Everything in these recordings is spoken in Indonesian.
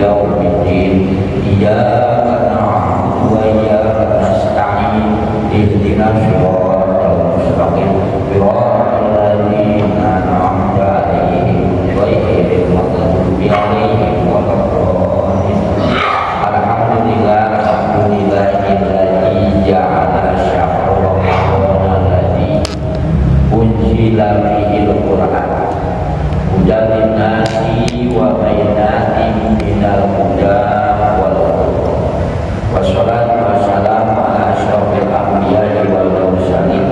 yaumiddin. Iyyaka na'budu wa iyyaka nasta'in. Ihdinas siratal mustaqim. Siratal ladzina an'amta 'alaihim ghairil maghdubi 'alaihim waladdallin. Alhamdulillahilladzi ja'ala syahra Ramadan alladzi unzila fihil Qur'an hudan linnasi wa bayyinatin minal huda wal furqan. Wassalatu wassalamu ala asyrofil anbiya'i wal mursalin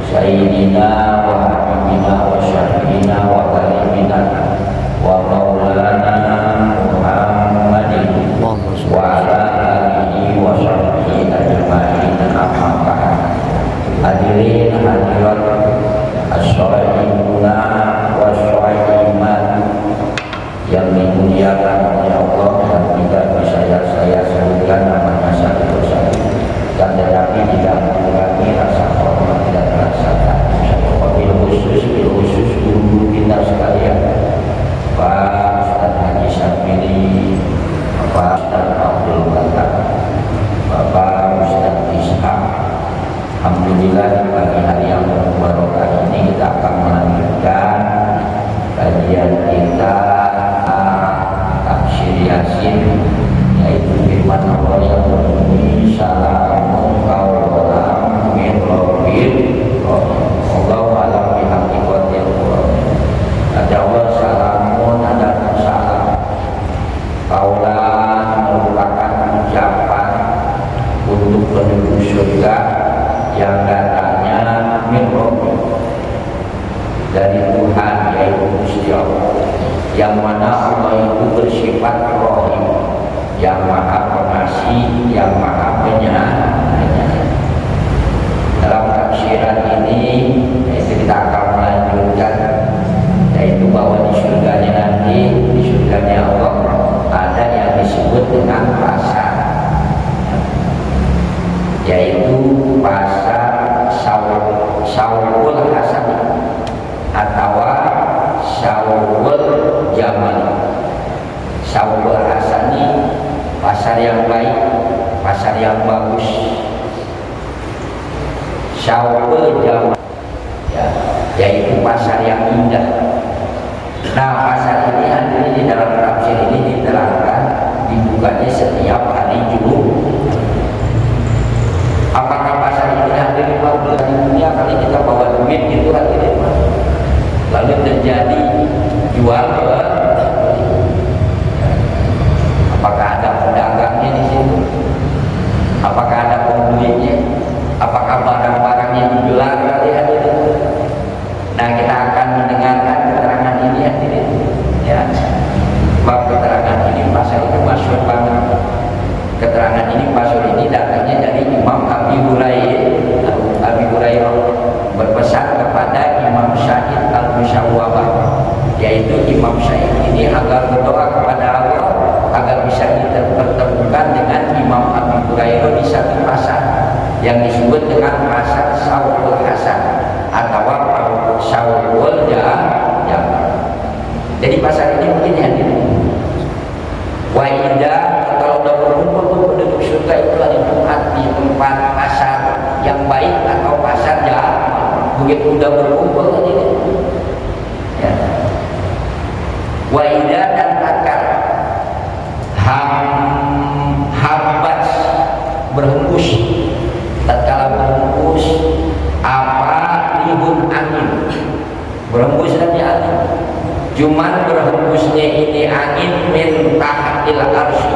sayyidina wa habibina wa syafiina wa kalimina wa maulana Muhammadin wa ala alihi wa sahbihi ajma'in. Amma ba'd. Hadirin hadirat as-sholaimuna wa sholimat yang dimuliakan oleh Allah dan tidak bisa saya sebutkan namanya satu persatu, dan tetapi tidak mengurangi rasa hormat dan rasa takut. Bil khusus guru kita sekalian, Pak Ustaz Haji Syafili, Pak Ustaz Abdul Batak, Bapak Ustaz Ishaq. Alhamdulillah di pagi hari yang berbarokah ini kita akan melanjutkan kajian kita tafsir Yasin, yaitu firman Allah yang berbunyi salamun qaulan min rabbir rahim. Allahu a'lam bihaqiqatil Qur'an. Ada Allah salamun, ada salam. Qaulan merupakan ucapan untuk penduduk surga yang datangnya min rabbir, dari Tuhan, yaitu Gusti Allah, yang mana Allah itu bersifat Rahim, yang maha pengasih, yang maha penyayang. Dalam tafsiran ini yaitu kita akan melanjutkan, yaitu bahwa di surganya nanti, di surganya Allah ada yang disebut dengan pasar, yaitu pasar Syawul Hasan atau Syawul Jamal. Syawul Hasani, pasar yang baik, pasar yang bagus. Syawul Jamal, ya, yaitu pasar yang indah. Nah, pasar ini hadirin di dalam tafsir ini diterangkan dibukanya setiap hari Jumat. Apakah pasar ini hadirin di dunia kali kita bawa duit itu hadirin, lalu terjadi jual beli? Apakah ada pedagangnya di situ? Apakah ada pembelinya? Apakah barang-barang yang dijual kali hadirin? Nah, kita akan mendengarkan keterangan ini hadirin, ya. Bab keterangan ini pasal itu masyhur banget. Keterangan ini pasal ini datangnya dari Imam Abi Hurairah berpesan kepada Imam Syahid al-Musyawwabah, yaitu Imam Syahid ini agar berdoa kepada Allah agar bisa dipertemukan dengan Imam Abi Hurairah di satu pasar yang disebut dengan pasar Syawul Hasan atau Syawul Jamal. Jadi pasar ini begini hadirin, wa idza, kalau udah berkumpul penduduk surga itu hari Jumat di tempat pasar yang baik atau pasar jalan, begitu udah berkumpul hadirin, ya. Wa idza, dan tatkala hambat berhembus, tatkala berhembus apa ribun angin, berhembus saja angin. Cuman berhembusnya ini angin min tahtil arsy,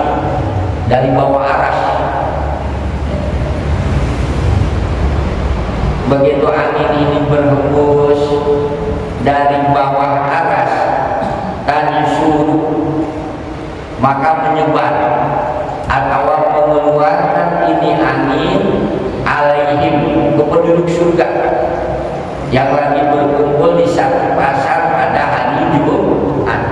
dari bawah aras. Begitu angin ini berhembus dari bawah aras, tansur, maka menyebar atau mengeluarkan ini angin alaihim, ke penduduk surga yang lagi berkumpul di satu pasar pada hari Jumat,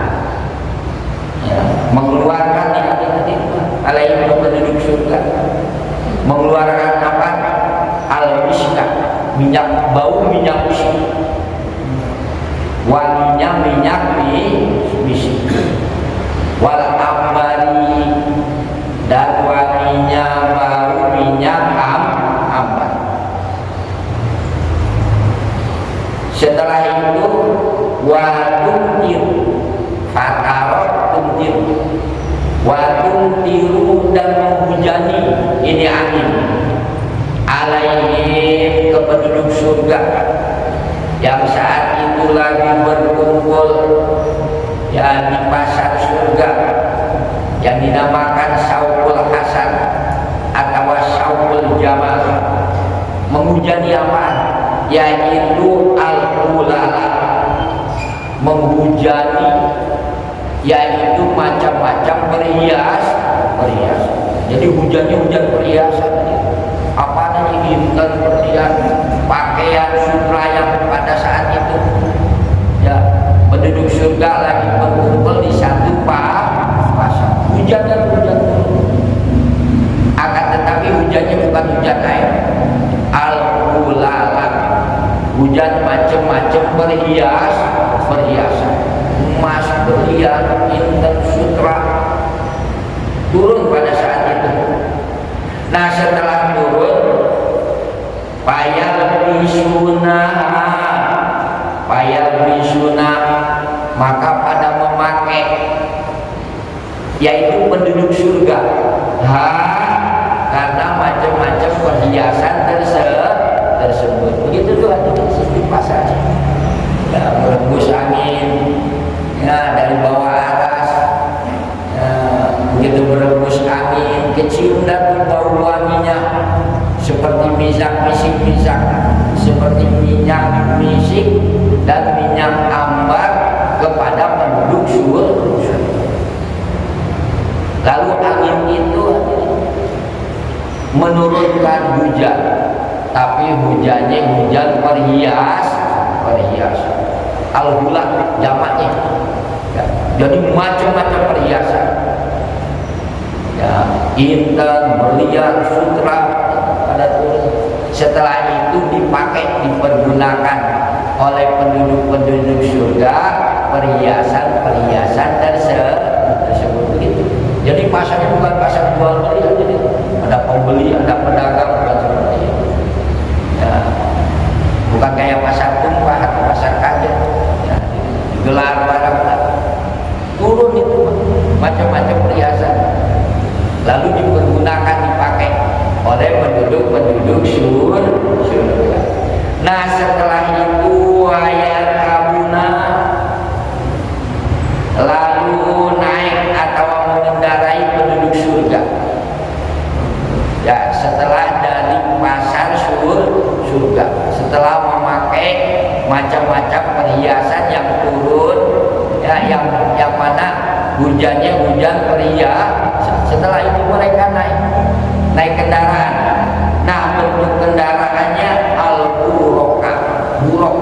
ya, mengeluarkan hati-hati alaihim, ke penduduk surga, mengeluarkan apa? Al-miska, minyak bau, minyak misk, wanginya minyak misk, wal ambari, Watung tiru dan menghujani, ini angin, alaihim ke penduduk surga yang saat itu lagi berkumpul ya di pasar surga yang dinamakan Syauqul Hasan atau Syauqul Jamal. Menghujani apa? Yaitu al-ulala, menghujani yaitu macam-macam perhiasan. Jadi hujannya hujan perhiasan. Apa namanya intan perhiasan, pakaian sutra yang pada saat itu ya penduduk surga lagi berkumpul di satu pasar. Hujan dan hujan. Akan tetapi hujannya bukan hujan air, al-ulala, hujan macam-macam perhiasan, emas, berlian, intan, sutra turun pada saat itu. Nah setelah turun, payal bisuna, maka pada memakai, yaitu penduduk surga, karena macam-macam perhiasan tersebut. Begitu tuh di pasar. Ya, berembus angin ya, dari bawah atas ya, begitu berembus angin kecium dan bau wanginya seperti minyak misik, seperti minyak misik dan minyak ambar kepada penduduk surga. Lalu angin itu menurunkan hujan, tapi hujannya hujan perhiasan. Al-hulah jamaknya ya, jadi macam-macam perhiasan ya, intan, berlian, sutra pada turun. Setelah itu dipakai, dipergunakan oleh penduduk surga perhiasan tersebut begitu. Jadi pasarnya bukan pasar jual beli, jadi ada pembeli, ada pedagang, bukan seperti itu ya, bukan kayak pasar tumpah atau pasar kaget ya, digelar barang turun itu macam-macam perhiasan lalu dipergunakan, dipakai oleh penduduk surga. Nah setelah itu wayar kabuna, lalu naik atau mengendarai penduduk surga ya, setelah dari pasar surga, setelah memakai macam-macam perhiasan yang turun ya, yang mana hujannya hujan perhiasan. Setelah itu mereka naik kendaraan. Nah bentuk kendaraannya al-buroka, buruk,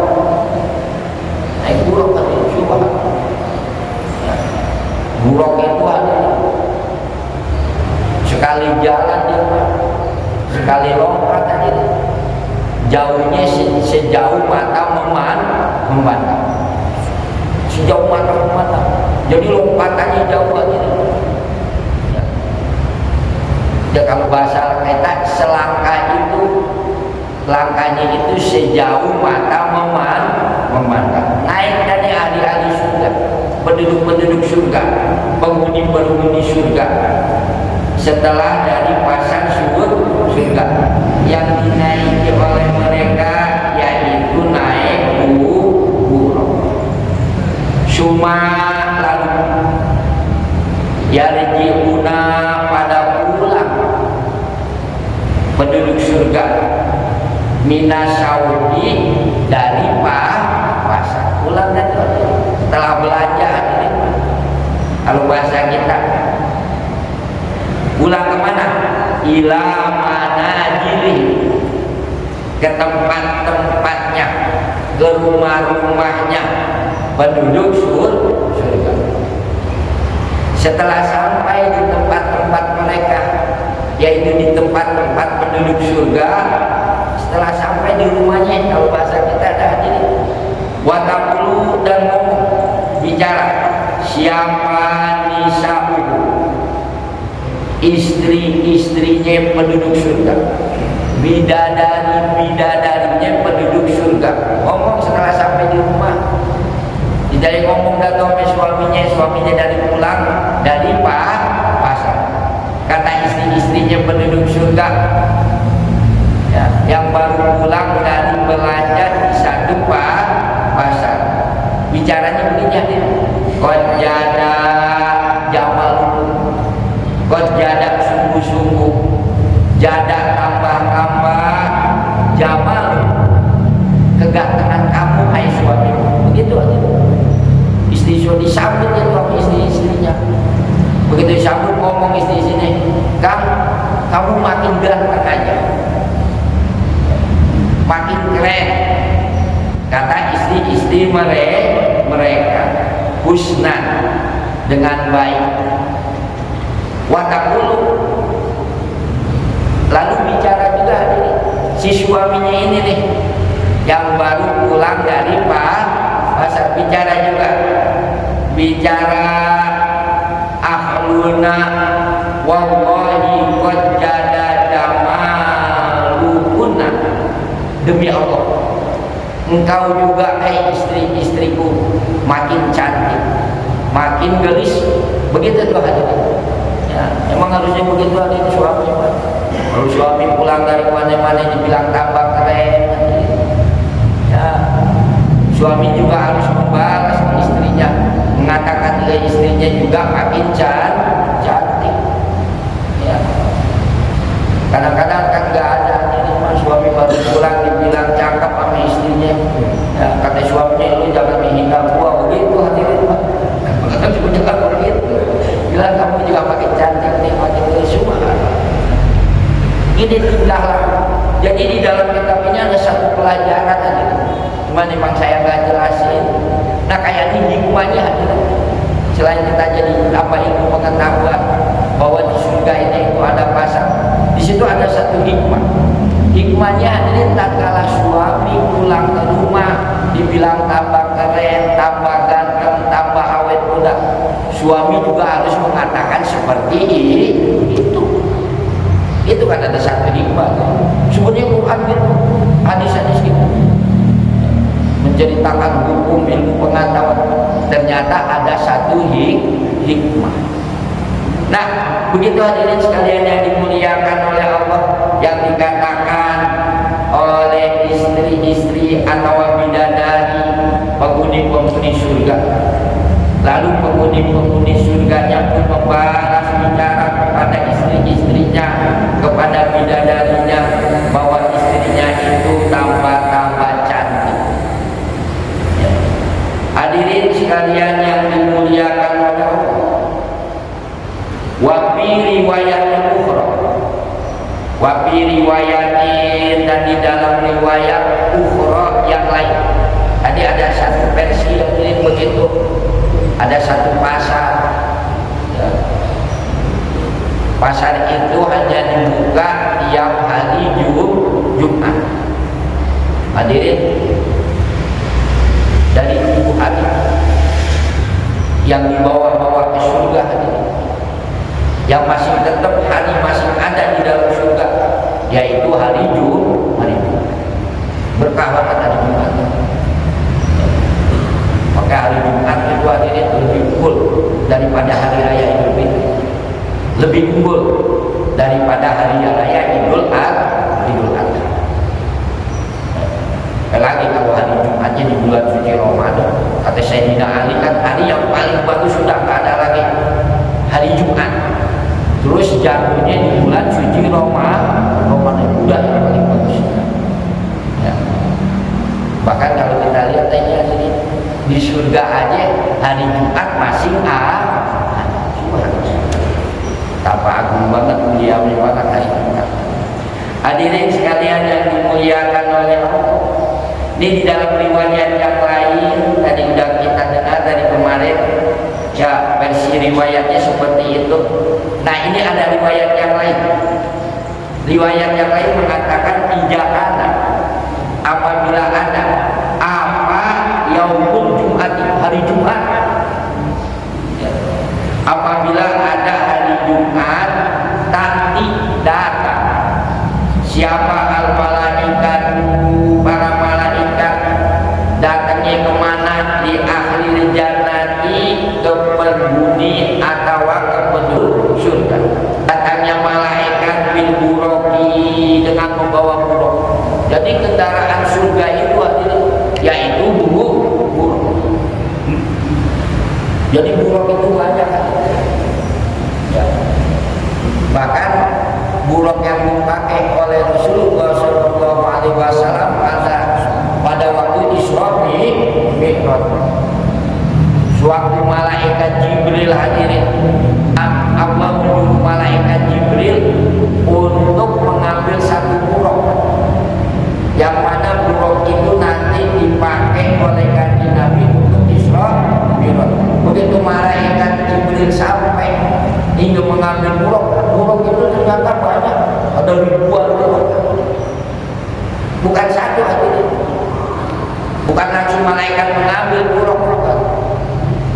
naik buruk atau coba buruk itu ada sekali jalan dia, sekali lompat aja, jauhnya sejauh mata memandang, sejauh mata memandang. Jadi lompatannya jauh aja. Ya kalau bahasa kita selangkah itu, langkahnya itu sejauh mata memandang. Naik dari ahli-ahli surga, penduduk surga, penghuni surga. Setelah dari pasar surga yang dinaiki oleh mereka yaitu naik buruk. Suma lalu yarji'una pada pulang penduduk surga minasaudi dari pasar, pulang dan setelah belanja ini. Kalau bahasa kita pulang kemana? Ila manajili, ke tempat-tempatnya, ke rumah-rumahnya penduduk surga. Setelah sampai di tempat-tempat mereka, yaitu di tempat-tempat penduduk surga, setelah sampai di rumahnya, kalau bahasa kita ada ini, wataqulu dan ngomong, bicara, siapa nisa'u, istri-istrinya penduduk surga, bidadarinya penduduk surga. Ngomong setelah sampai di rumah, tidak ngomong datang suaminya dari pulang dari surga, ya, yang baru pulang dari belanja di satu pasar. Bicaranya begini, qad jada jamal, qad jada sungguh-sungguh, jada tambah-tambah, jamal kegantengan kamu hai suami. Begitu aja. Istri suami disambut ya suami istri-istrinya. Begitu disambut ngomong istri-istrinya, kamu makin ganteng aja, makin keren. Kata istri-istri mereka husna, dengan baik. Watakulu, lalu bicara juga si suaminya ini nih yang baru pulang dari pasar, bicara juga, bicara ahluna wallahi qad jada jamalukunna, demi Allah engkau juga hai istri-istriku makin cantik, makin gelis. Begitu tuh hadirin ya, emang harusnya begitu hadirin suami. Kalau suami pulang dari mana-mana dibilang tambah keren ya, suami juga harus membalas istrinya, mengatakan ke istrinya juga makin cantik ya. Kadang-kadang kan gak ada suami baru pulang dibilang cakep sama istrinya ya, kata suaminya lu jangan menghina gua. Begitu hadirin Pak, jangan begitu, bilang kamu juga makin cantik nih, makin semua. Ini tindahlah. Jadi di dalam kitab ini ada satu pelajaran aja, cuman memang saya nggak jelasin. Nah kayak ini hikmahnya hadirin, selain kita jadi apa ilmu pengetahuan bahwa di surga ini itu ada pasar, di situ ada satu hikmah. Hikmahnya hadirin, tak kalah suami pulang ke rumah dibilang tambah keren, tambah ganteng, tambah awet muda, suami juga harus mengatakan seperti itu. Itu kan ada satu hikmah. Sebenarnya Quran gitu, hadis-hadis gitu menceritakan hukum ilmu pengetahuan, ternyata ada satu hikmah. Nah, begitu hadirin sekalian yang dimuliakan oleh Allah, yang dikatakan oleh istri-istri atau bidadari, penghuni-penghuni surga. Lalu penghuni-penghuni surganya pun membalas bicara kepada istri-istrinya, kepada bidadarinya, bahwa istrinya itu tambah-tambah cantik. Hadirin sekalian yang dimuliakan oleh Allah, wa fi riwayatin ukhra, wa fi riwayatin, dan di dalam riwayat ukhra yang lain. Tadi ada satu versi yang ini begitu, ada satu pasar ya. Pasar itu hanya dibuka tiap hari Jumat. Hadirin, dari 7 hari yang dibawa-bawa ke surga hadirin, yang masih tetap hari masih ada di dalam surga, yaitu hari Jumat. Berkah banget hari Jumat. Maka hari Jumat itu hadirin lebih unggul daripada hari raya Idul Fitri, lebih unggul daripada hari raya Idul Adha. Lagi kalau hari Jumatnya di bulan suci Ramadan, kata Sayyidina Ali kan hari yang paling bagus sudah nggak ada lagi hari Jumat. Terus jatuhnya di bulan suci Ramadan udah yang paling bagus ya. Bahkan kalau kita lihat aja di surga aja hari Jumat masih apa agung banget, mulia banget hari Jumat. Hadirin sekalian yang dimuliakan oleh Allah, ini di dalam riwayat yang lain tadi udah kita dengar dari kemarin ya, versi riwayatnya seperti itu. Nah ini ada riwayat yang lain. Riwayat yang lain mengatakan tidak ada, apabila ada apa yaumul Jumat, hari Jumat ya. Apabila ada hari Jumat, tati datang siapa al malaikat, para malaikat datangnya kemana? Di ahli jannati, ke penghuni atau ke penduduk surga. Datangnya malaikat bil buraq, ada ribuan burung. Bukan satu hadirin, bukan langsung malaikat mengambil burung.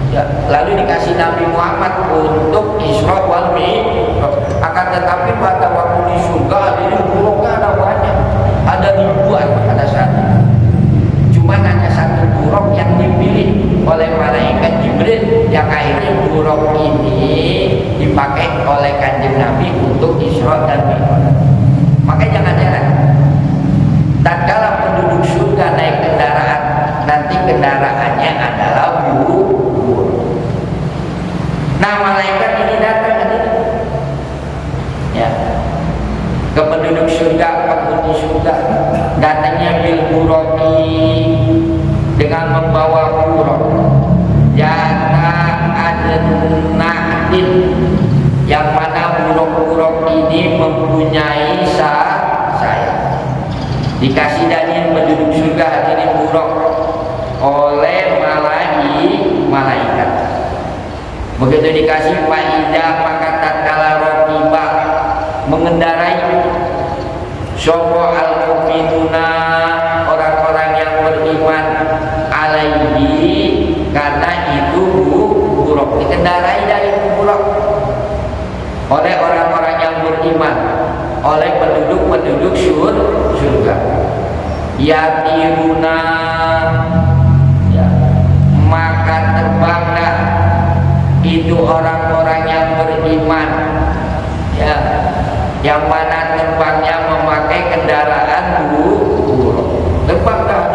Ya, lalu dikasih Nabi Muhammad untuk Isra wal Mi'raj. Akan tetapi pada waktu di surga hadirin burungnya ada banyak, ada ribuan pada saat itu. Cuma hanya satu burung yang dipilih oleh malaikat Jibril, yang akhirnya burung ini dipakai oleh Kanjeng Nabi untuk Isra dan Mi'raj. Maka jangan-jangan tatkala penduduk surga naik kendaraan, nanti kendaraannya adalah burung. Nah, malaikat ini datang ya ke penduduk surga, penghuni surga, datangnya bil buraki, dengan membawa burung jata adnatin, yang mana burung-burung ini mempunyai sayap. Dikasih dari penduduk surga hadirin burung oleh malaikat. Begitu dikasih faidah, maka tatkala rokiba mengendarai sopo al-mu'minuna, orang-orang yang beriman, alaihi, karena itu buruk dikendarai dari buruk oleh orang-orang yang beriman, oleh penduduk-penduduk surga. Yatiruna, ya, maka terbanglah itu orang-orang yang beriman, ya, yang mana terbangnya memakai kendaraan burung. Terbanglah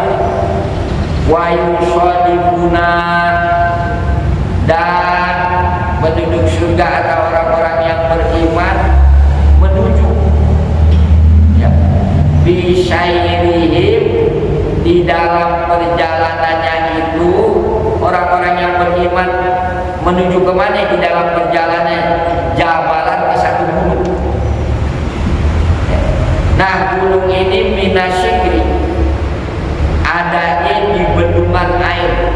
wa yusadifuna, dan penduduk surga atau orang-orang yang beriman menuju, ya, bisairihim, di dalam perjalanannya itu orang-orang yang beriman menuju kemana di dalam perjalanan? Jabalan, ke satu gunung. Nah, gunung ini minasyikri, adanya di bendungan air.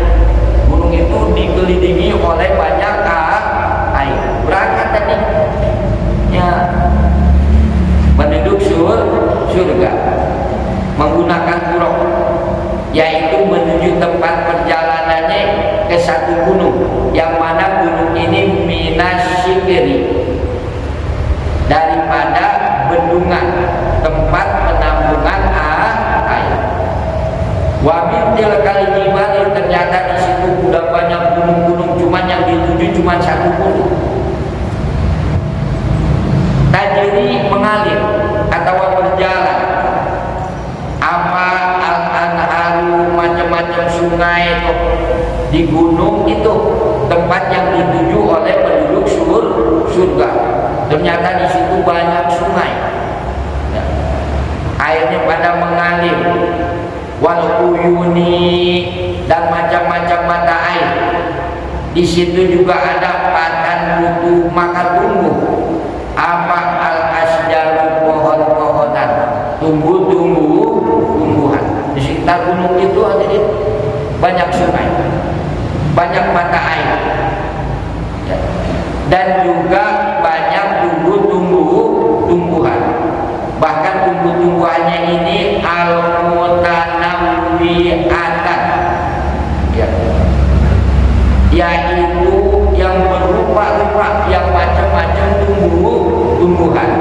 Gunung itu dikelilingi oleh banyak air. Berangkat tadi, ya, penduduk surga menggunakan burung, yaitu menuju tempat perjalanannya ke satu gunung, yang mana gunung ini minasyikri, daripada bendungan, tempat penampungan air. Wabil kali jibali, ternyata di situ udah banyak gunung-gunung, cuman yang dituju cuma satu gunung. Tajri, mengalir atau berjalan, apa al-anharu, macam-macam sungai itu di gunung itu, tempat yang dituju oleh penduduk surga. Ternyata di situ banyak sungai, ya, airnya pada mengalir, wal uyuni, dan macam-macam mata air. Di situ juga ada patan butuh, maka tumbuh apa al-asjaru, pohon-pohonan, tumbuhan. Di sekitar gunung itu ada banyak sungai, banyak mata air, ya, dan juga banyak tumbuhan. Bahkan tumbuhannya ini al-mutanawwi'atan, ya, yaitu yang berupa-rupa, yang macam-macam tumbuhan.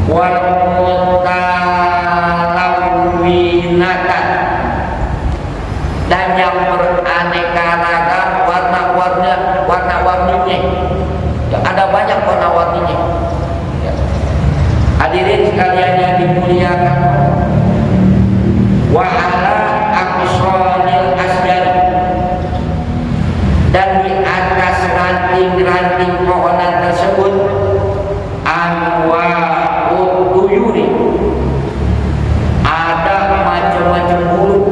Wal mutalawwinatan, dan yang beraneka ragam warna-warninya, ya, ada banyak warna-warninya, ya. Hadirin sekalian yang dimuliakan, wa ala aqshanil asjar, dan di atas ranting-ranting pohonan tersebut anwa'ut tuyuri, ada macam-macam burung.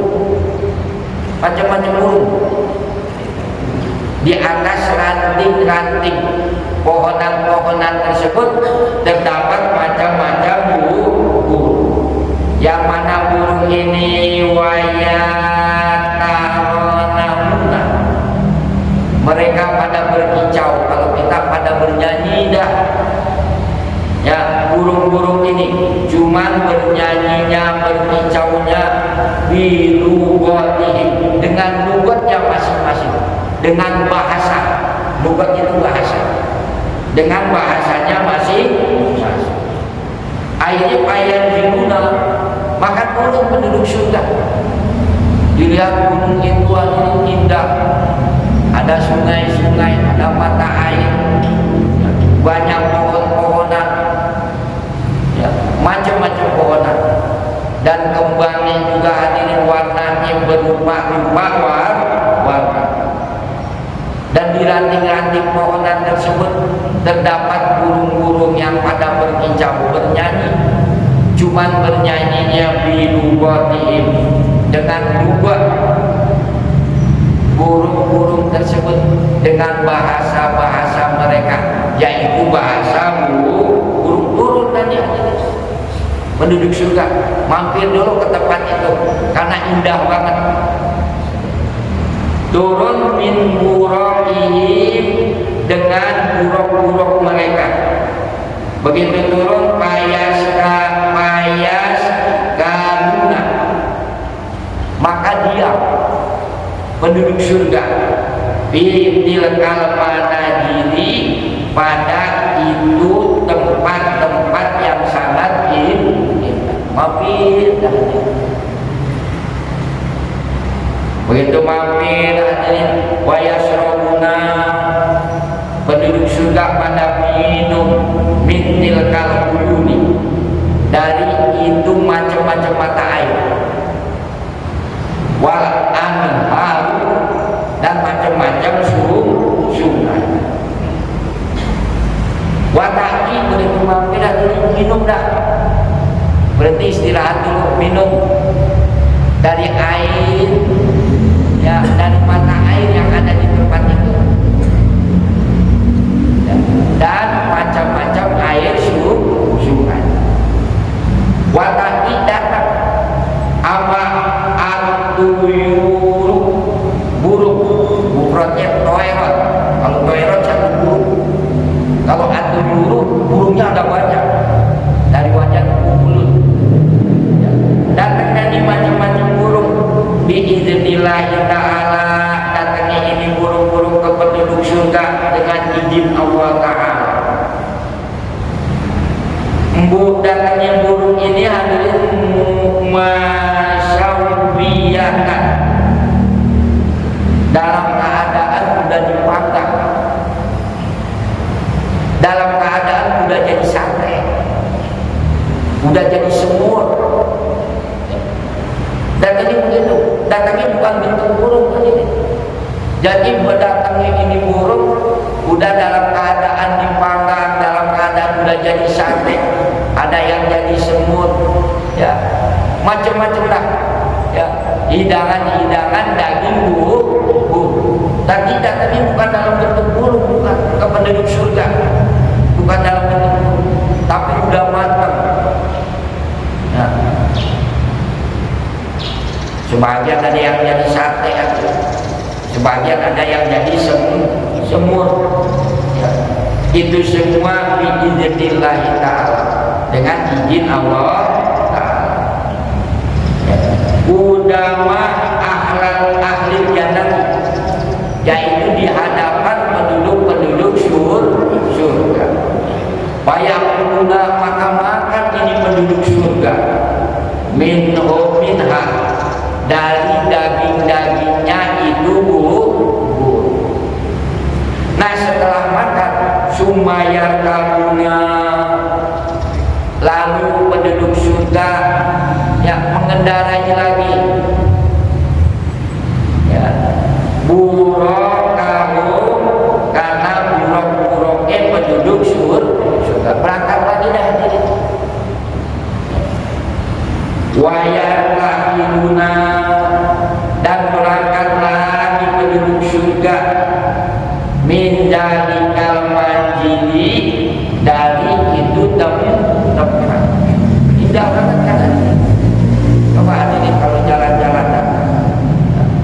Di atas ranting-ranting pohonan-pohonan tersebut terdapat macam-macam burung, yang mana burung ini wayataronamuna, mereka pada berkicau. Kalau kita pada bernyanyi dah, ya, burung-burung ini bernyanyinya, berkicaunya bilughatihim, dengan lugatnya masing-masing, dengan bahasa. Lugat itu bahasa, dengan bahasanya masing-masing. Akhirnya payan jiluna, maka turun penduduk surga. Dilihat gunung itu indah, ada sungai-sungai, ada mata air, banyak pohon-pohonan, ya, macam-macam pohonan, dan kembangnya juga hadirin warnanya berubah-ubah warna. Dan di ranting-ranting pohonan tersebut terdapat burung-burung yang pada berkicau, bernyanyi. Cuman bernyanyinya bilughatihim, dengan lugat. Burung-burung tersebut dengan bahasa-bahasa mereka, yaitu bahasa burung. Turun tadi penduduk surga, mampir dulu ke tempat itu karena indah banget. Turun min buraqihim, dengan buruk-buruk mereka. Begitu turun payas karuna, maka dia penduduk surga tilkal manajili, pada itu tempat-tempat yang sangat indah. Mampir begitu mampir hadirin, wa yashrabuna, penduduk surga pada minum min tilkal uyuni, dari itu macam-macam mata air, wal anhar, dan macam-macam sungai. Wataki begitu mampir hadirin, minum dah, berhenti istirahat dulu, minum dari air, ya, dari mata air yang ada di tempat itu, ya, dan macam-macam air sungai. Wataki datang apa atuyuru, burung, mufradnya toerot. Kalau toerot satu burung, kalau atuyuru burungnya ada banyak, dari wajah mulut. Datang dari macam-macam burung biidznillahi ta'ala, datangnya ini burung-burung ke penduduk surga dengan izin Allah Ta'ala. Datangnya burung ini hadirin masyawiyatan, dalam keadaan sudah dipanggang, dalam keadaan sudah jadi sate, sudah jadi semur. Datangnya begitu, datangnya bukan bentuk burung ini. Jadi berdatangnya ini burung udah dalam keadaan dipanggang, dalam keadaan udah jadi sate, ada yang jadi semut, ya, macam-macam lah, ya, hidangan-hidangan daging burung. Tadi datangnya bukan dalam bentuk burung, bukan ke penduduk surga, bukan dalam bentuk burung, tapi udah matang. Ya. Sebagian ada yang jadi sate, sebagian ada yang jadi semur, ya. Itu semua biidznillahi ta'ala, dengan izin Allah Ta'ala, ya. Udama ahli jannah, yaitu di hadapan penduduk surga. Bayaquluna, maka makan ini penduduk surga minha, dari daging-dagingnya itu Nah setelah makan sumayar kabuna, lalu penduduk surga yang mengendarai lagi, ya, burakahu, karena buruk-buruknya penduduk surga berangkat lagi dah jadi. Wayar lahiruna, dan berangkat lagi penduduk surga min dalikal manjili, dari itu tempat indah banget kan. Coba hadirin kalau jalan-jalan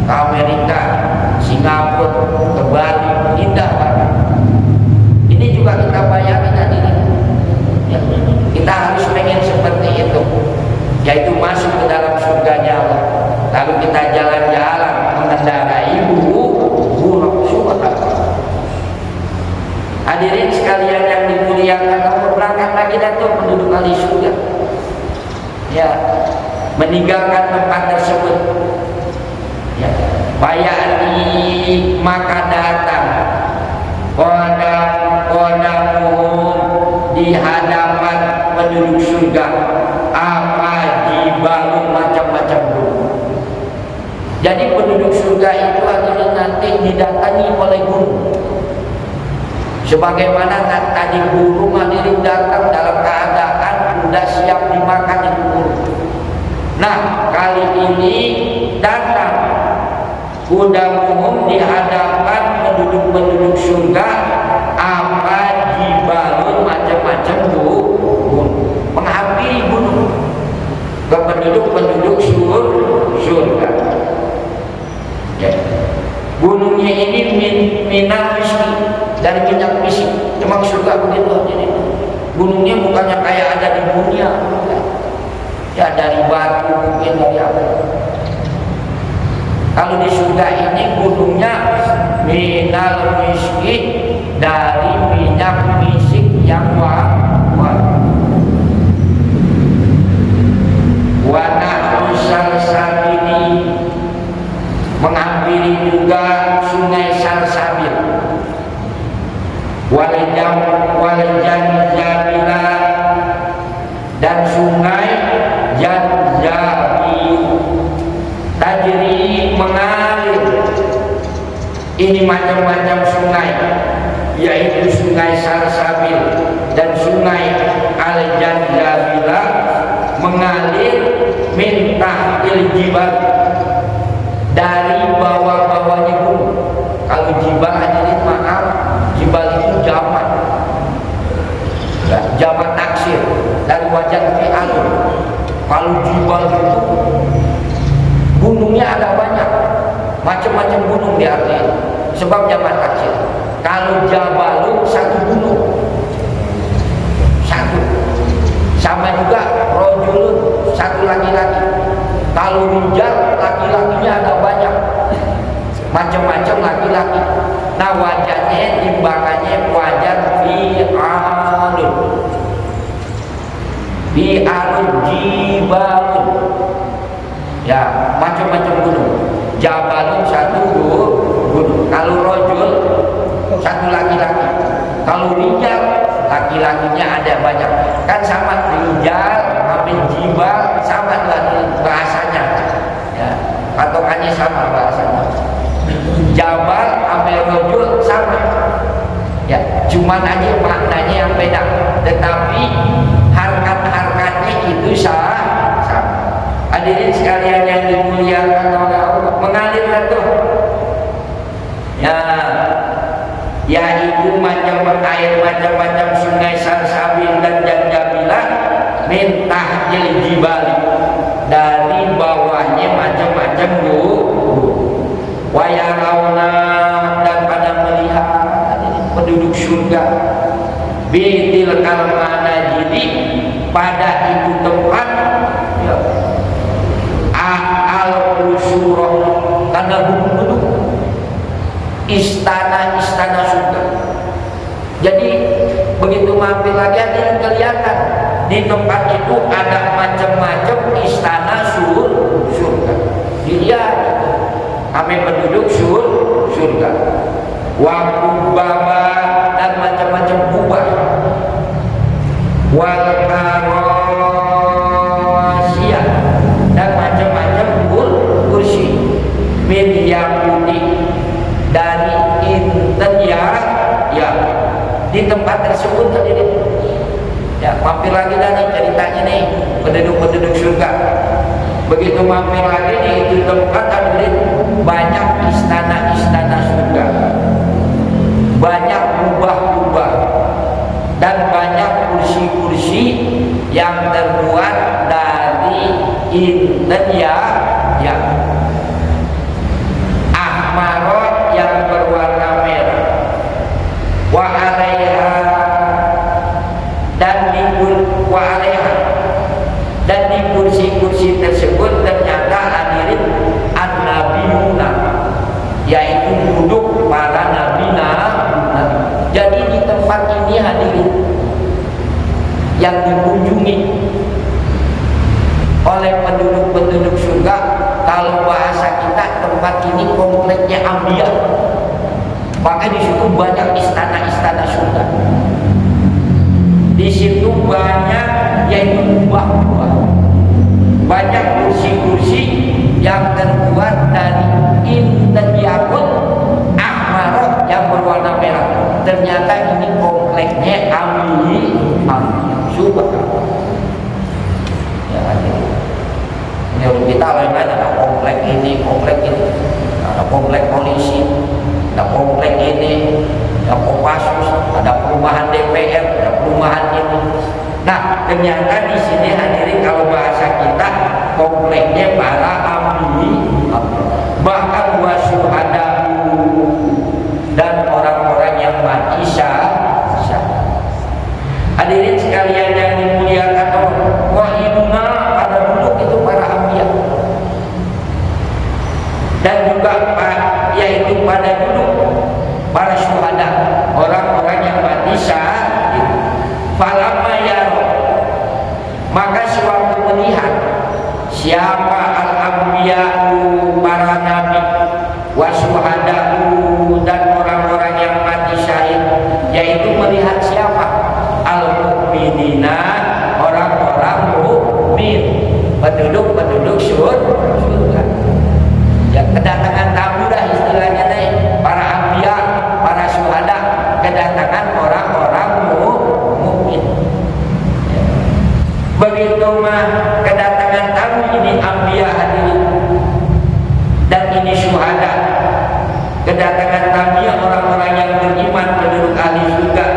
ke Amerika, Singapura, ke Bali, indah banget. Ini juga kita bayangin hadirin, ya, kita harus pengen seperti itu. meninggalkan tempat tersebut. Ya. Bayani maka datang qadamuhum di hadapan penduduk surga apa jibalun macam-macam gunung. Jadi penduduk surga itu akhirnya nanti didatangi oleh gunung. Sebagaimana tadi burung hadirin datang dalam keadaan sudah siap dimakan itu burung. Nah, kali ini datang qadamuhum di hadapan penduduk-penduduk surga apa jibalun macam-macam gunung, menghampiri gunung ke penduduk-penduduk surga. Ya. Gunungnya ini minal miski, dari minyak miski. Memang surga begitu hadirin. Gunungnya bukannya kayak ada di dunia, ya dari batu mungkin dari apa. Kalau di surga ini gunungnya minal miski, dari minyak misik yang warna salsabili, menghampiri juga sungai Salsabil, Waljabila, dan sungai Janjabil tajri mengalir. Ini macam-macam sungai, yaitu sungai Salsabil dan sungai Al-Janjabila mengalir min tahtil jibal, dari bawah-bawahnya gunung. Kalau jibal hadirin maaf, jibal itu jamak, ya, jamak taksir dari wajan fi'alun. Kalau jibal itu gunungnya ada banyak, macam-macam gunung di arti, sebab jamak taksir. Kalau jabalun satu gunung, satu. Sama juga rojulun, satu laki-laki. Kalau rijal, laki-lakinya ada banyak, macam-macam laki-laki. Nah, wajahnya timbangannya wajah bi'alun jibalun, ya macam-macam gunung. Jabalun satu gunung. Kalau rojul satu laki-laki. Kalau rijal, laki-lakinya ada banyak. Kan sama rijal ambil jibal sama lagi bahasanya, ya, patokannya sama bahasanya. Jabal ambil rojul sama, ya, cuman aja maknanya yang beda, tetapi harkat-harkatnya itu sama. Hadirin sekalian yang dimuliakan oleh Allah, mengalir tuh, ya, yaitu macam air macam-macam sungai Salsabil dan Janjabila min tahtil jibali, dari bawahnya macam-macam wayarauna, dan pada melihat penduduk surga bitil kalmana, jadi pada itu tempat, ya, al-usuroh, tanda gunung-gunung, istana-istana surga. Jadi begitu mampir lagi ada kelihatan di tempat itu ada macam-macam istana surga. Dilihat kami penduduk surga. Wa kubaba, dan macam-macam kubah. Wal karosiyah, dan macam-macam kursi. Min yakuti, dari inten, ya, di tempat tersebut hadirin. Ya, mampir lagi nih ceritanya nih penduduk-penduduk surga. Begitu mampir lagi di itu tempat hadirin, banyak istana-istana surga, banyak kubah-kubah, dan banyak kursi-kursi yang terbuat dari inten, ya, ahmarot, yang berwarna merah, wa alaiha, dan di kursi-kursi tersebut ternyata hadirin an-nabiyuna, yaitu duduk para nabi. Jadi di tempat ini hadirin yang dikunjungi oleh penduduk-penduduk surga. Kalau bahasa kita, tempat ini kompleknya Ambiya. Maka di situ banyak istana-istana surga. Di situ banyak yaitu kubah-kubah, banyak kursi-kursi yang terbuat dari intan yakut ahmar yang berwarna merah. Ternyata ini kompleknya Ambiya surga. Ya, menurut kita lain ada komplek ini, ada komplek polisi, ada komplek ini, ada Kopassus, ada perumahan DPR, ada perumahan ini. Nah, ternyata di sini hadirin kalau bahasa kita kompleknya para Ambiya, bahkan wasyuhada dan orang-orang yang mati syahid. Hadirin sekalian yang dimuliakan Allah, wahiduna pada dulu itu para Ambiya, dan juga yaitu pada dulu para syuhada, orang-orang yang mati syahid. Falamma yaro, maka sewaktu melihat siapa al-anbiya'u, para nabi, wasyuhada'u, dan orang-orang yang mati syahid, yaitu melihat siapa al-mu'minina, orang-orang mukmin, penduduk-penduduk surga. Ya, kedatangan tamu dah istilahnya nih, para anbiya, para syuhada, kedatangan orang-orang mukmin. Ya. Begitu mah kedatangan tamu ini anbiya hadirin, dan ini syuhada, kedatangan tamu orang-orang yang beriman, penduduk ahli surga,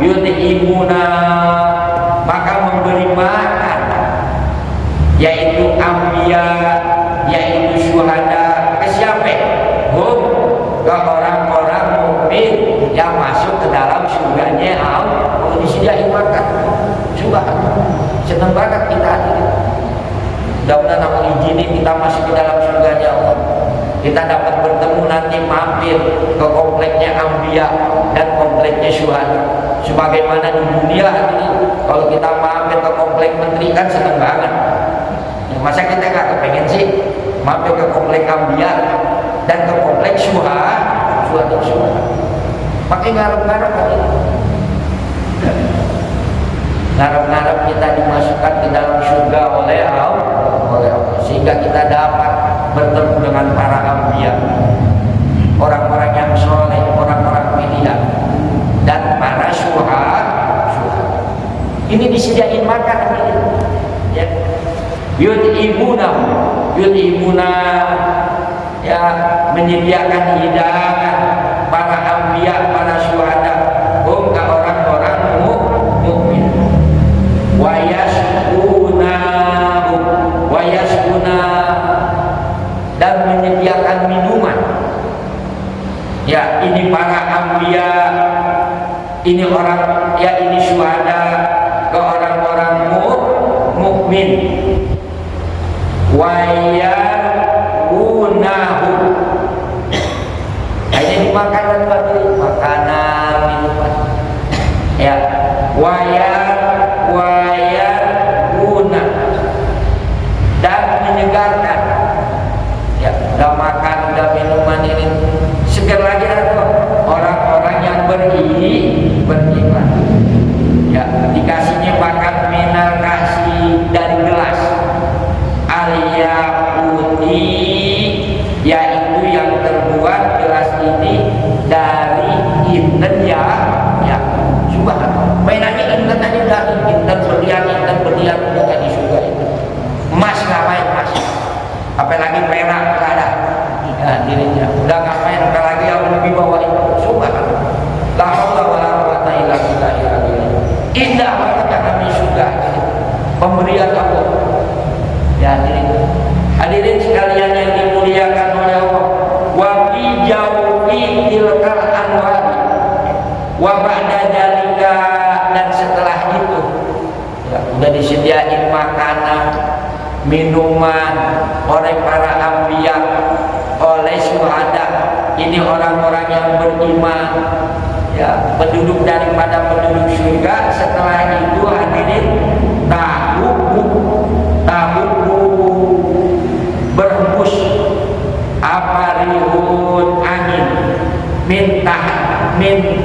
yudhimuna, maka memberi makan, yaitu anbiya, yaitu syuhada, ke siapa? Ke orang-orang mukmin yang masuk ke dalam surganya Allah. Disediain makan. Senang banget kita hadirin. Mudah-mudahan Allah izinin kita masuk ke dalam surganya Allah. Kita dapat bertemu nanti, mampir ke kompleknya Ambiya dan kompleknya syuhada. Sebagaimana di dunia ini, kalau kita mampir ke komplek menteri kan senang banget. Ya, masa kita nggak kepengen sih mampir ke komplek Ambiya dan ke komplek syuhada. Pakai ngarep-ngarep ini. Ngarep-ngarep kita dimasukkan ke dalam surga oleh Allah, sehingga kita dapat bertemu dengan para Ambiya, orang-orang yang soleh, orang-orang pilihan, dan para syuhada. Ini disediain makan ini. Ya. Yudhimuna, ya, menyediakan hidangan para Ambiya, para syuhada, ke orang-orang mukmin. Wayasuna, dan menyediakan minuman. Ya, ini para Ambiya, ini orang, ya ini syuhada, ke orang-orang mukmin. Wayarunahu, ini makanan minuman. Ya, wayaruna, dan menyegarkan. Ya, udah makan, udah minuman ini segar lagi ada orang-orang yang beriman. Ya, dikasihnya makan minal kasih dari gelas alia putih, yaitu yang terbuat gelas ini dari inten ya subhanallah. Mainannya inten aja udah inten berlian udah gak di surga itu. Emas ngapain emas? Apalagi perak nggak ada. Ya, dirinya udah ngapain apalagi yang lebih bawah itu. Subhanallah. La haula wala quwata illa billah. Indah banget yang kami surga. Pemberian Allah. Ya, hadirin sekalian yang dimuliakan oleh Allah. Wa fi jawfi tilkal anwar wa ba'da dzalika, dan setelah itu ya, udah disediain makanan, minuman oleh para Ambiya, oleh syuhada, ini orang-orang yang beriman, ya, penduduk daripada penduduk surga. Setelah itu hadirin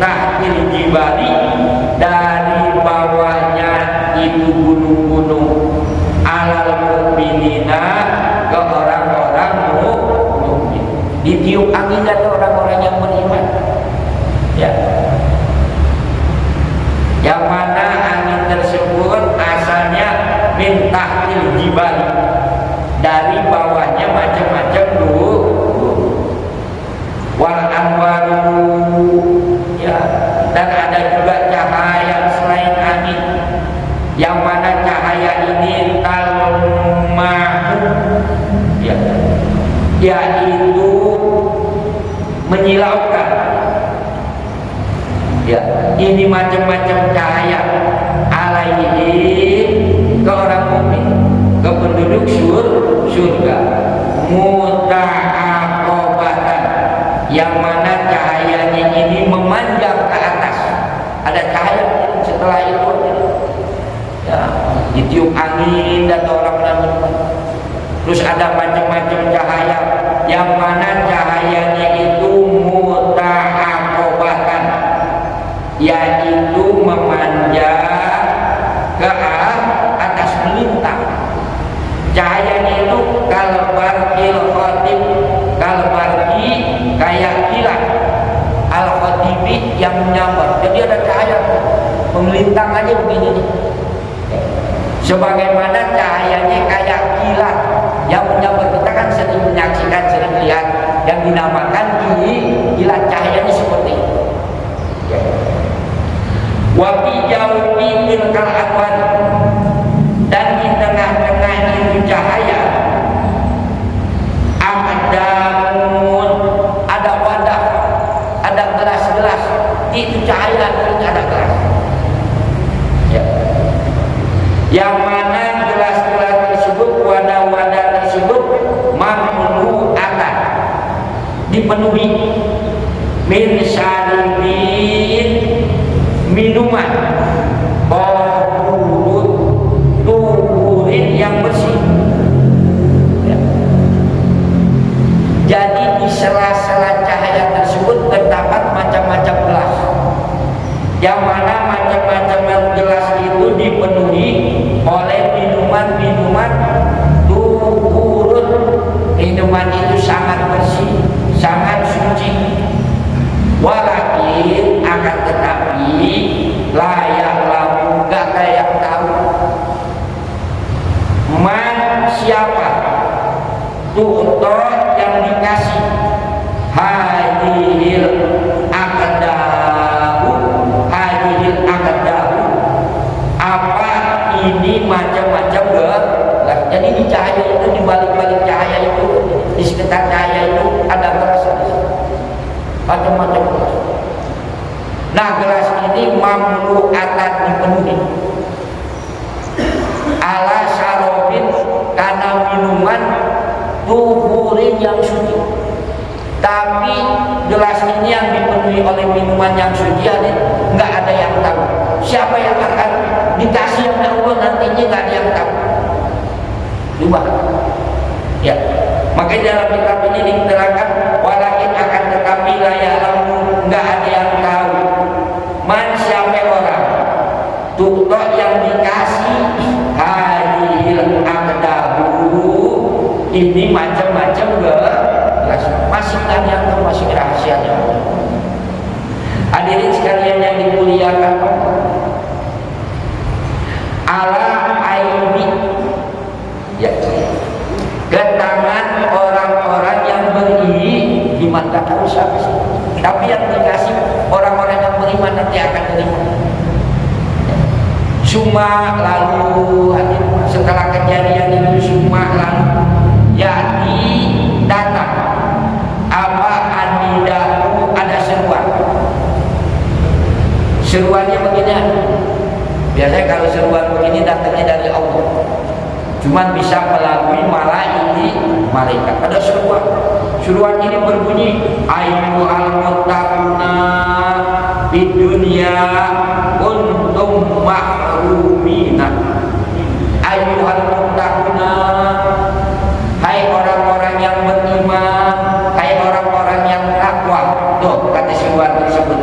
tahtil jibali, dari bawahnya itu gunung-gunung, alal mu'minina, ke orang-orang mukmin. Ditiup angin dari orang-orang yang beriman. Ya. Yang mana angin tersebut asalnya min tahtil jibali, dari bawahnya macam-macam wal anwaru, ya, dan ada juga cahaya selain angin, yang mana cahaya ini talmahu, ya, yaitu menyilaukan, ya, ini macam-macam cahaya alaihi, ke orang mukmin, ke penduduk surga, muta'aqobatan, yang mana cahayanya ini memanjang ke atas. Ada cahaya setelah itu, ya, ditiup angin dan orang-orang. Terus ada macam-macam cahaya, yang mana cahayanya itu muta'aqobatan, yaitu memanjang ke atas, melintang. Cahayanya itu kalbarqil khatib, kalbarqi, kayak kilat, al khatibi, yang menyambar. Jadi ada cahaya melintang aja begini nih. Sebagaimana cahayanya kayak kilat yang menyambar. Kita kan sering menyaksikan, sering lihat yang dinamakan kilat, cahayanya seperti itu. Wa fi jawfi tilkal anwar, dan di tengah-tengah itu cahaya ada wadah, ada gelas-gelas. Itu cahaya, ada gelas, ya. Yang mana gelas-gelas tersebut, wadah-wadah tersebut mamlu'atan, dipenuhi min syaribin, minuman, tuburin yang bersih, ya. Jadi di sela-sela cahaya tersebut terdapat macam-macam gelas, yang mana macam-macam gelas itu dipenuhi oleh minuman-minuman tuburun. Minuman itu sangat bersih, sangat suci. Walakin, akan tetapi, layak lamu, gak ada yang tahu. Man, siapa tu'to, yang dikasih hadihil akadahu, apa ini macam-macam gelas. Jadi di cahaya itu, di balik-balik cahaya itu, di sekitar cahaya itu ada gelas, macam-macam gelas. Nah, gelas ini mamlu'atan, dipenuhi, ala syarobin, karena minuman tuhurin yang suci. Tapi gelas ini yang dipenuhi oleh minuman yang suci, nggak ada yang tahu. Siapa yang akan dikasih oleh Allah nantinya, nggak ada yang tahu. Coba, ya. Makanya dalam kitab ini diterangkan, walakin, akan tetapi, layak lamu, nggak ada yang tahu. Man, siapa orang tu'to, yang dikasih hadihil akdahu, ini macam-macam gelas, masih kan yang masih rahasianya. Hadirin sekalian yang dimuliakan, ala aini, ya, ke tangan orang-orang yang beriman. Tak tahu siapa sih, tapi yang dikasih orang-orang yang beriman nanti akan terima. Suma lalu, setelah kejadian itu, suma lalu, yakni datang apa anidahu, ada seruan. Seruannya begini. Biasanya kalau seruan begini datangnya dari Allah, cuman bisa melalui malaikat. Ada seruan. Seruan ini berbunyi, ayyuhal muttaquna fid dunya kuntum mahrumina. Ayyuhal muttaquna, hai orang-orang yang beriman, hai orang-orang yang takwa. Tuh kata seruan tersebut.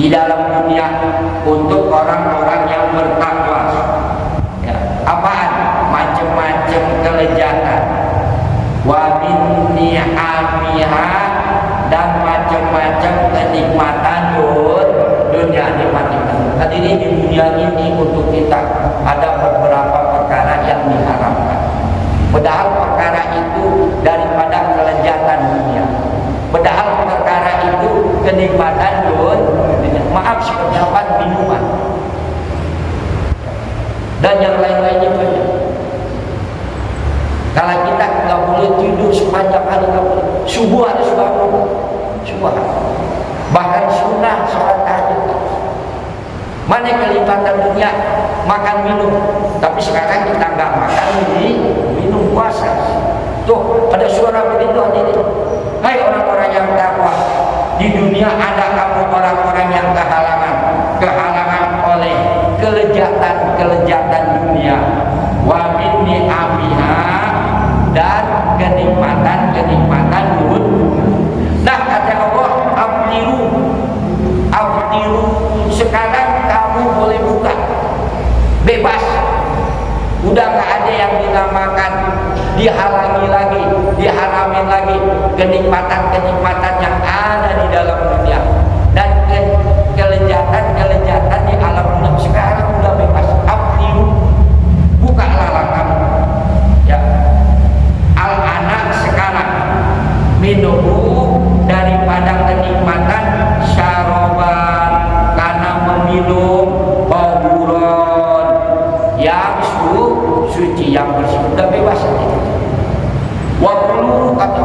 dalam dunia untuk orang-orang yang bertakwa. Ya, apaan? Macam-macam kelezatan. Wa min ni'amiha, dan macam-macam kenikmatan dunia nikmat-nikmat. Hadirin, di dunia ini untuk kita ada beberapa perkara yang diharamkan. Padahal perkara itu daripada kelezatan dunia. Padahal perkara itu kenikmatan dunia. Maaf, seperti apa? Minuman dan yang lain-lainnya banyak. Kalau kita nggak boleh tidur sepanjang hari, nggak boleh. Subuh harus bangun, subuh. Bahkan sunnah sholat tahajud. Mana kenikmatan dunia? Makan minum. Tapi sekarang kita nggak makan, minum, puasa. Tuh ada suara begitu hadirin. Hai orang-orang yang takwa, di dunia ada kamu orang-orang yang kehalangan oleh kelezatan dunia. Wa min ni'amiha, dan kenikmatan dunia. Nah, kata Allah, aftiru, sekarang kamu boleh buka bebas. Udah gak ada yang dinamakan dihalangi lagi, diharamin lagi kenikmatan-kenikmatan yang ada di dalam dunia dan kelezatan di alam dunia. Sekarang udah bebas. Aftiru, bukalah kamu. Ya, al-anak sekarang minum daripada kenikmatan syaroban, karena meminum bahuron yang suci, yang bersih. Udah bebas. Wakulu, kata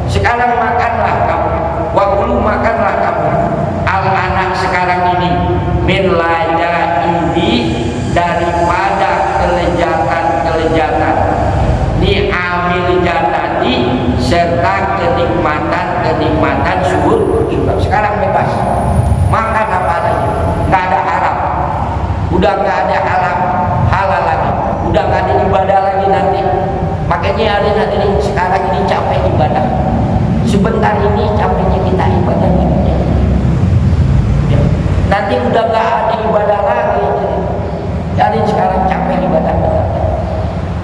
sekarang makanlah kamu. Wakulu, makanlah kamu. Al-anak sekarang ini min ini daripada kelezatan ni'amil jannati, serta kenikmatan surga. Sekarang bebas, makan apa lagi, nggak ada haram, udah nggak ada halal lagi, udah nggak ada ibadah lagi nanti. Makanya hadirin, sekarang ini capek ibadah, sebentar ini capeknya kita ibadah di dunia. Ya, nanti udah nggak ada ibadah lagi. Jadi sekarang capek ibadah kita.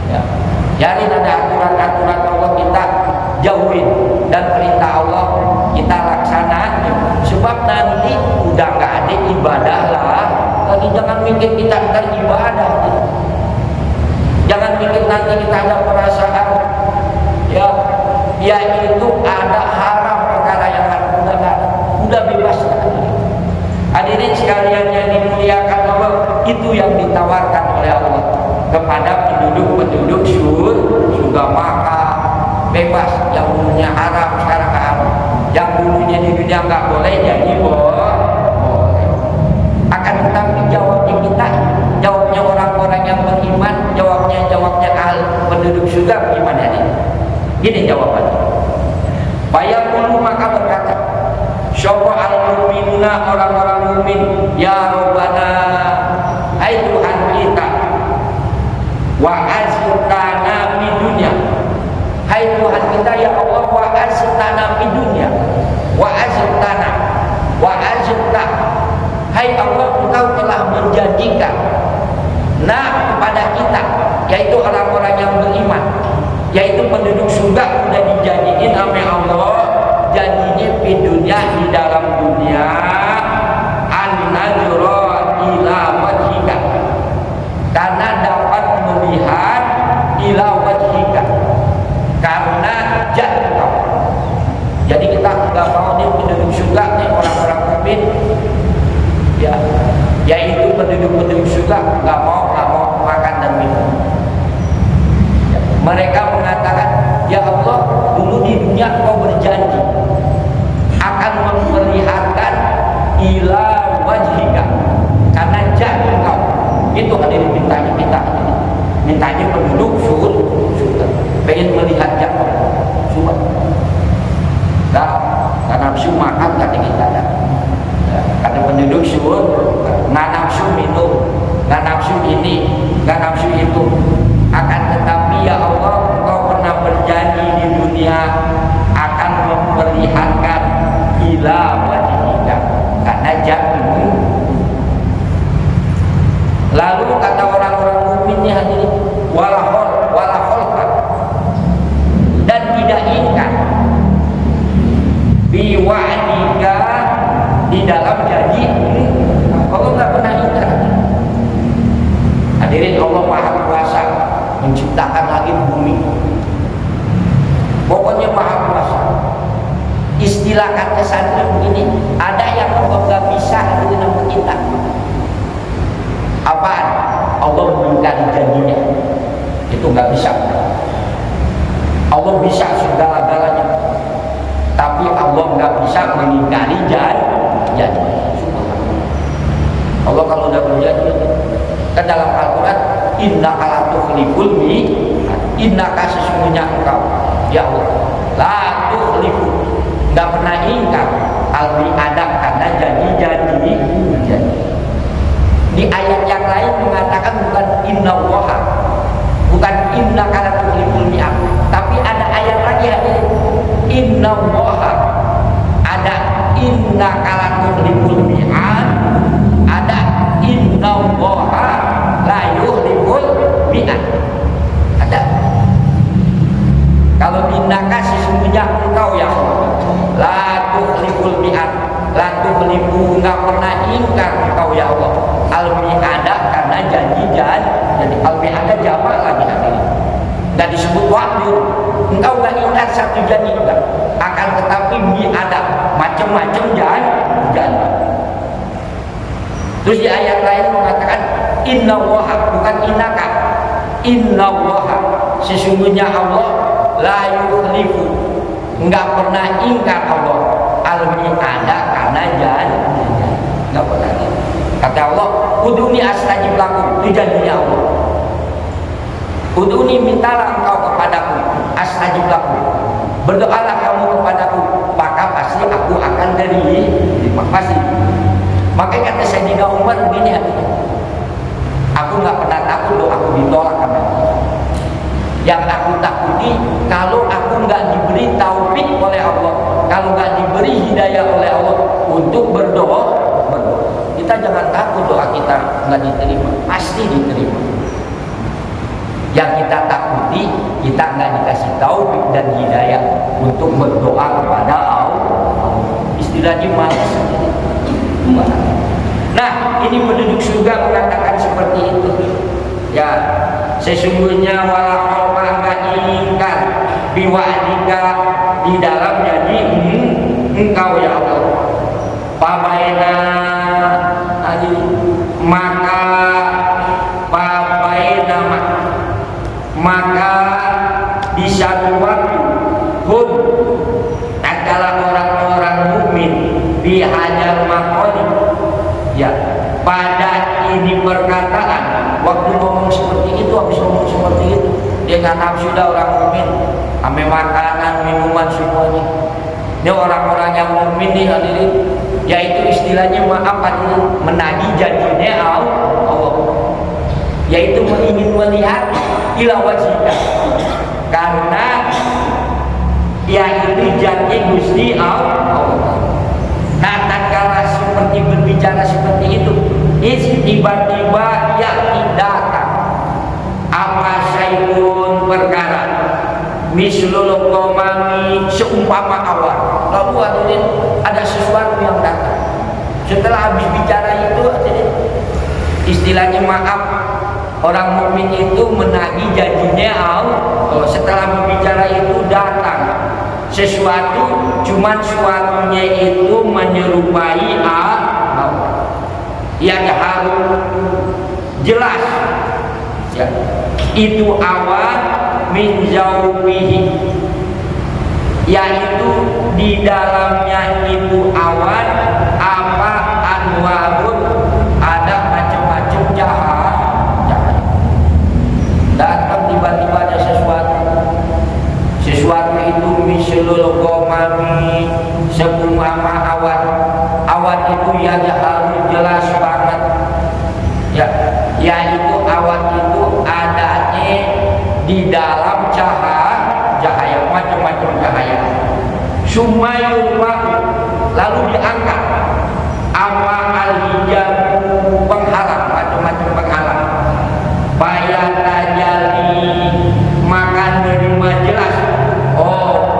Ya, jadi ada aturan-aturan Allah kita jauhin, dan perintah Allah kita laksanakan. Sebab nanti udah nggak ada ibadah lah lagi. Jangan mikir kita beribadah. Jangan mikir nanti kita ada perasaan ya itu ada haram, perkara yang haram. Udah bebas. Hadirin sekalian yang dimuliakan Allah, itu yang ditawarkan oleh Allah kepada penduduk surga. Maka bebas, yang dulunya haram sekarang haram, yang dulunya di dunia nggak boleh jadi boleh. Akan tetapi jawabnya orang-orang yang beriman, jawabnya penduduk surga gimana nih? Gini jawabannya. Fayaqulu, maka berkata sapa al-mu'minuna, orang-orang mukmin, ya Rabbana, hai Tuhan kita, wa aztana fi dunya, hai Tuhan kita ya Allah, wa aztana fi dunya, wa aztana, hai Allah, Engkau telah menjanjikan kepada kita, yaitu orang-orang yang beriman, yaitu penduduk surga, sudah dijanjiin oleh Allah, janjinya di dunia, di dalam dunia, an-najra ila wajhika, karena dapat melihat ila wajhika, karena jatuh. Jadi kita nggak mau nih penduduk surga nih, orang-orang mukmin, ya, yaitu penduduk surga nggak mau makan dan minum. Ya, mereka mengatakan, ya Allah, dulu di dunia Kau berjanji akan memperlihatkan ila wajhika, karena jatuh Kau. Itu hadirin mintanya penduduk surga pengen melihat jatuh surga. Nah, nafsu makan kata kita dah. Kata penduduk surga, nggak nafsu minum, nggak nafsu ini, nggak nafsu itu. Akan tetapi ya Allah, Engkau pernah berjanji di dunia akan memperlihatkan ila wajhika, karena jatuh pernah ingkar biwa'dika di dalam janji. Allah nggak pernah ingkar. Hadirin, Allah Maha Kuasa menciptakan langit bumi, pokoknya Maha Kuasa. Istilah kata santri begini, ada yang Allah nggak bisa dengan kita. Apaan? Allah mengingkari janjinya, itu nggak bisa. Allah bisa segala-galanya, tapi Allah nggak bisa mengingkari janji. Allah kalau udah berjanji, kan dalam Al-Quran, innaka la tukhliful mi'ad, innaka sesungguhnya engkau ya Allah la tukhlifu, nggak pernah ingkar al-mi'ada karena janji. Di ayat yang lain mengatakan bukan innallaha, bukan innaka la tukhliful mi'ad, tapi ada ayat lagi hadirin, innallaha, ada innaka la tukhliful mi'ad, ada innallaha la yukhliful mi'ad. Ada. Kalau innaka sesungguhnya engkau ya la tukhliful mi'ad, la tukhlifu, enggak pernah ingkar engkau ya Allah al-mi'ada karena janji. Jadi al-mi'ada jamak lagi hadirin, enggak disebut waktu. Engkau enggak ingkar satu janji enggak, akan tetapi mi'ada macam-macam janji. Terus di ayat lain mengatakan innallaha, bukan innaka, innallaha sesungguhnya Allah la yukhlifu, enggak pernah ingkar Allah al-mi'ada karena janji. Enggak pernah. Kata Allah, uduni astajib lakum, itu janjinya Allah. Uduni, mintalah engkau kepadaku, astajib lakum, berdoalah kamu kepadaku, maka pasti aku akan terima. Pasti. Makanya kata Sayyidina Umar begini, aku nggak pernah takut loh aku ditolak sama Allah. Yang aku takuti kalau aku nggak diberi taufik oleh Allah, kalau nggak diberi hidayah oleh Allah untuk berdoa. Kita jangan takut doa kita nggak diterima, pasti diterima. Yang kita takuti kita nggak dikasih taufik dan hidayah untuk berdoa kepada Allah. Istilahnya malas. Nah, ini penduduk surga mengatakan seperti itu. Ya, sesungguhnya wala khawfa, enggak ingkar biwa'dika di dalam janji engkau ya Allah. Pabaina maka di satu waktu hum adalah orang-orang mukmin di hajar makoni, ya, pada ini perkataan waktu ngomong seperti itu, habis ngomong seperti itu dia nggak nafsu dah orang mukmin, ame makanan minuman semuanya. Ini orang-orang yang mukmin nih hadirin, yaitu istilahnya maaf hadirin, menagih janjinya Allah, yaitu ingin melihat ila wajhika, karena yaitu janji Gusti Allah. Nah, tatkala seperti berbicara seperti itu, tiba-tiba ya datang apa syai'un perkara mislul qamami, seumpama awan. Lalu hadirin ada sesuatu yang datang. Setelah habis bicara itu hadirin, istilahnya maaf, orang mukmin itu menagih janjinya Allah. Setelah berbicara itu datang sesuatu, cuman suatunya itu menyerupai Allah. Yang harus jelas, ya, itu awan min jaubihi, yaitu di dalamnya itu awan apa anwarun, ada macam-macam cahaya. Datang tiba-tiba ada sesuatu itu mislul qamami, seumpama awan itu yang harus jelas banget, ya, yaitu awan itu adanya di dalam cahaya macam-macam cahaya. Sumayurma, lalu diangkat apa al-hijab, penghalang, macam-macam penghalang. Bayat tajali, maka nerima jelas, oh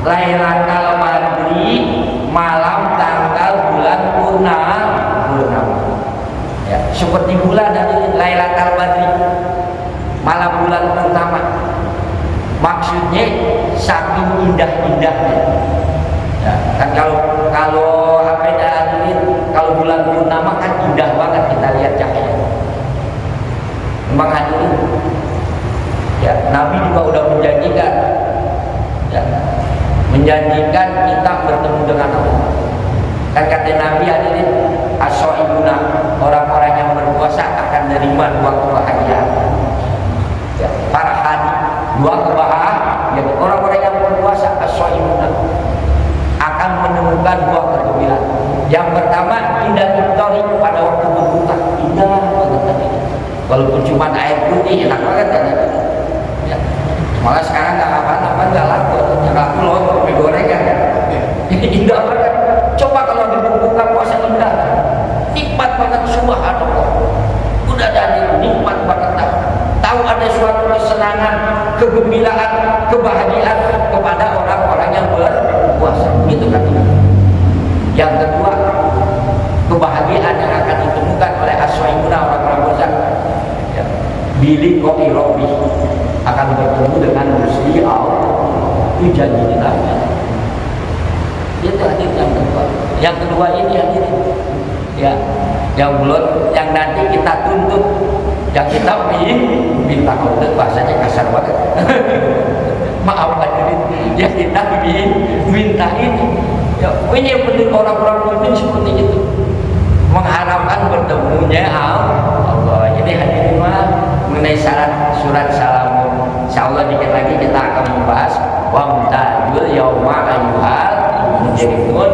Lailatul Badri, malam tanggal bulan purnama. Ya, seperti bulan dari Lailatul Badri, malam bulan purnama. Maksudnya saking indah-indahnya. Ya, kan kalau apa ini, kalau bulan purnama kan indah banget kita lihat cahaya. Memang hadirin, ya Nabi juga udah menjanjikan, ya, menjanjikan kita bertemu dengan Allah. Kan kata Nabi hadirin, as-shaibuna, orang-orang yang berpuasa akan menerima dua kebahagiaan. Ya, para hadi, dua kebahagiaan. Ya, orang-orang yang berpuasa as-shaibuna akan menemukan dua kegembiraan. Yang pertama, indah iftar pada waktu berbuka, indah banget tadi. Walaupun cuma air putih enak banget kan. Ya. Malah sekarang nggak apa-apa, nggak laku, yang laku lontong, mie gorengan kan. Indah banget. Coba kalau di berbuka puasa indah, nikmat banget, subhanallah. Udah dari nikmat banget. Tahu ada suatu kesenangan, kegembiraan, kebahagiaan kepada orang-orang yang berpuasa. Gitu kan. Yang kedua, kebahagiaan yang akan ditemukan oleh as-shaibuna, orang-orang puasa. Ya. Bilik kopi robi akan bertemu dengan Gusti Allah. Itu janji Nabi. Itu hadir yang kedua. Yang kedua ini hadir, ya, yang belum, yang nanti kita tuntut, yang kita minta Allah, bahasanya kasar banget. Maaf hadirin, yang kita minta ini. Ya, ini yang penting orang-orang mukmin seperti itu, mengharapkan bertemunya Allah. Jadi hadirin mengenai syarat surat Salamun, insyaallah dikit lagi kita akan membahas wa mutajul yauma ayyuhal mujrimun